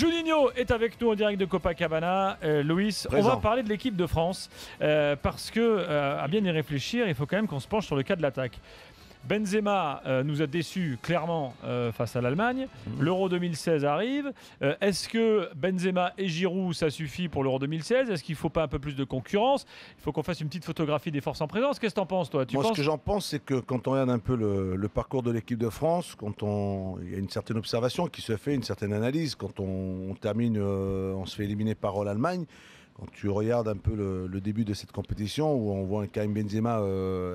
Juninho est avec nous en direct de Copacabana. Loïs, on va parler de l'équipe de France parce que, à bien y réfléchir, il faut quand même qu'on se penche sur le cas de l'attaque. Benzema nous a déçus clairement face à l'Allemagne. L'Euro 2016 arrive. Est-ce que Benzema et Giroud, ça suffit pour l'Euro 2016 ? Est-ce qu'il ne faut pas un peu plus de concurrence ? Il faut qu'on fasse une petite photographie des forces en présence. Qu'est-ce que tu en penses, toi ? Moi, ce que j'en pense, c'est que quand on regarde un peu le parcours de l'équipe de France, il y a une certaine observation qui se fait, une certaine analyse. Quand on termine, on se fait éliminer par l'Allemagne. Quand tu regardes un peu le début de cette compétition où on voit un Karim Benzema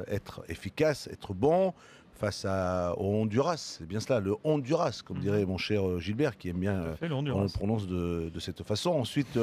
être efficace, être bon face au Honduras, c'est bien cela, le Honduras, comme dirait mon cher Gilbert, qui aime bien on le prononce de cette façon. Ensuite,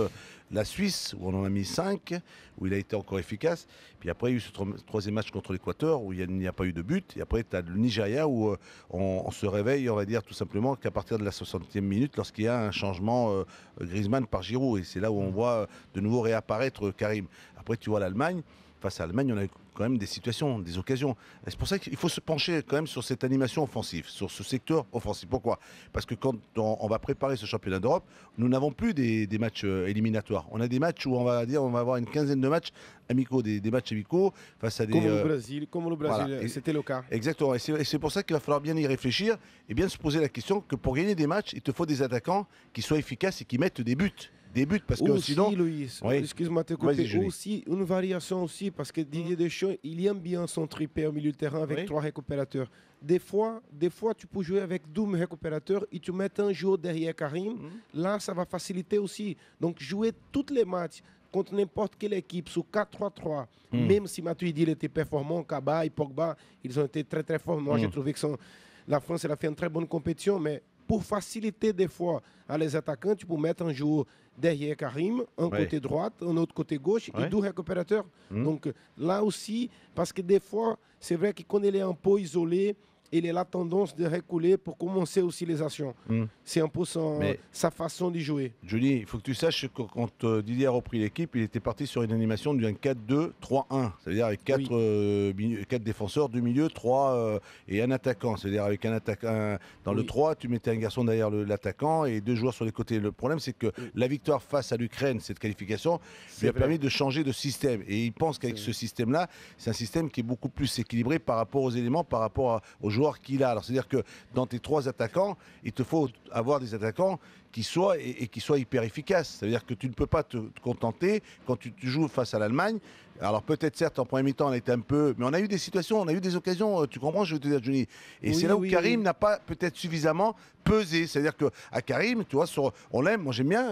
la Suisse, où on en a mis 5, où il a été encore efficace. Puis après, il y a eu ce troisième match contre l'Équateur, où il n'y a pas eu de but. Et après, tu as le Nigeria, où on se réveille, on va dire tout simplement qu'à partir de la 60e minute, lorsqu'il y a un changement Griezmann par Giroud. Et c'est là où on voit de nouveau réapparaître Karim. Après, tu vois l'Allemagne. Face à l'Allemagne, on a eu quand même des situations, des occasions. Et c'est pour ça qu'il faut se pencher quand même sur cette animation offensive, sur ce secteur offensif. Pourquoi ? Parce que quand on va préparer ce championnat d'Europe, nous n'avons plus des matchs éliminatoires. On a des matchs où on va avoir une quinzaine de matchs amicaux, des matchs amicaux face à des... Comme le Brésil, voilà. C'était le cas. Exactement. Et c'est pour ça qu'il va falloir bien y réfléchir et bien se poser la question que pour gagner des matchs, il te faut des attaquants qui soient efficaces et qui mettent des buts. Parce que aussi, sinon... Loïs, oui. excuse-moi de te couper, aussi une variation aussi, parce que Didier Deschamps, il aime bien son tripé au milieu de terrain avec 3 récupérateurs. Des fois, tu peux jouer avec 2 récupérateurs et tu mets un joueur derrière Karim. Là, ça va faciliter aussi. Donc, jouer tous les matchs contre n'importe quelle équipe sous 4-3-3, même si Matuidi il était performant, Kaba et Pogba, ils ont été très très forts. Moi, j'ai trouvé que la France elle a fait une très bonne compétition, mais pour faciliter des fois à les attaquants, tu peux mettre un joueur derrière Karim, un côté droite, un autre côté gauche et 2 récupérateurs. Donc là aussi, parce que des fois, c'est vrai que quand il est un peu isolé, il a la tendance de reculer pour commencer aussi les actions. C'est un peu sa façon de jouer. Johnny, il faut que tu saches que quand Didier a repris l'équipe, il était parti sur une animation d'un 4-2-3-1. C'est-à-dire avec 4 défenseurs, 2 milieux, 3 et un attaquant. C'est-à-dire avec un attaquant dans le 3, tu mettais un garçon derrière l'attaquant et 2 joueurs sur les côtés. Le problème, c'est que la victoire face à l'Ukraine, cette qualification, lui a permis de changer de système. Et il pense qu'avec ce système-là, c'est un système qui est beaucoup plus équilibré par rapport aux éléments, par rapport aux joueurs qu'il a. Alors, c'est-à-dire que dans tes 3 attaquants, il te faut avoir des attaquants qui soient hyper efficaces. C'est-à-dire que tu ne peux pas te contenter quand tu joues face à l'Allemagne. Alors peut-être certes en premier mi-temps on a été un peu, mais on a eu des situations, on a eu des occasions, tu comprends, je veux te dire Johnny. Et c'est là où Karim n'a pas peut-être suffisamment pesé. C'est-à-dire que à Karim, tu vois, on l'aime, moi j'aime bien.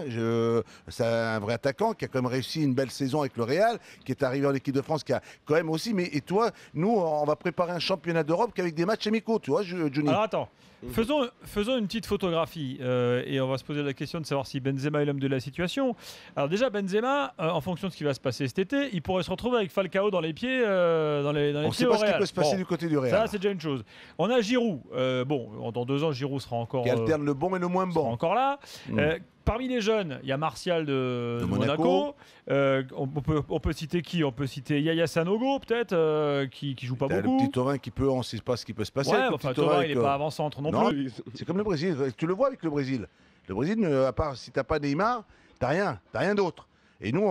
C'est un vrai attaquant qui a quand même réussi une belle saison avec le Real, qui est arrivé en équipe de France, qui a quand même aussi. Mais et toi, nous on va préparer un championnat d'Europe qu'avec des matchs amicaux, tu vois, Johnny. Alors attends. Faisons une petite photographie et on va se poser la question de savoir si Benzema est l'homme de la situation. Alors déjà Benzema, en fonction de ce qui va se passer cet été, il pourrait se retrouver avec Falcao dans les pieds on ne sait pas ce qui peut se passer du côté du Real. Ça c'est déjà une chose. On a Giroud. Dans 2 ans Giroud sera encore... Qui alterne le bon et le moins bon. Sera encore là. Parmi les jeunes, il y a Martial de Monaco. On peut citer qui ? On peut citer Yaya Sanogo, peut-être, qui joue pas beaucoup. Le petit Thauvin qui peut, on ne sait pas ce qui peut se passer. Ouais, enfin, Thauvin, il n'est pas avant-centre non plus. C'est comme le Brésil. Tu le vois avec le Brésil. Le Brésil, à part si tu n'as pas Neymar, tu n'as rien d'autre. Et nous,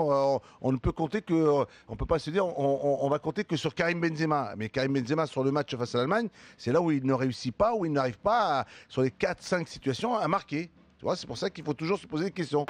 on ne peut compter que, on peut pas se dire, on va compter que sur Karim Benzema. Mais Karim Benzema sur le match face à l'Allemagne, c'est là où il ne réussit pas, où il n'arrive pas, sur les 4-5 situations, à marquer. C'est pour ça qu'il faut toujours se poser des questions.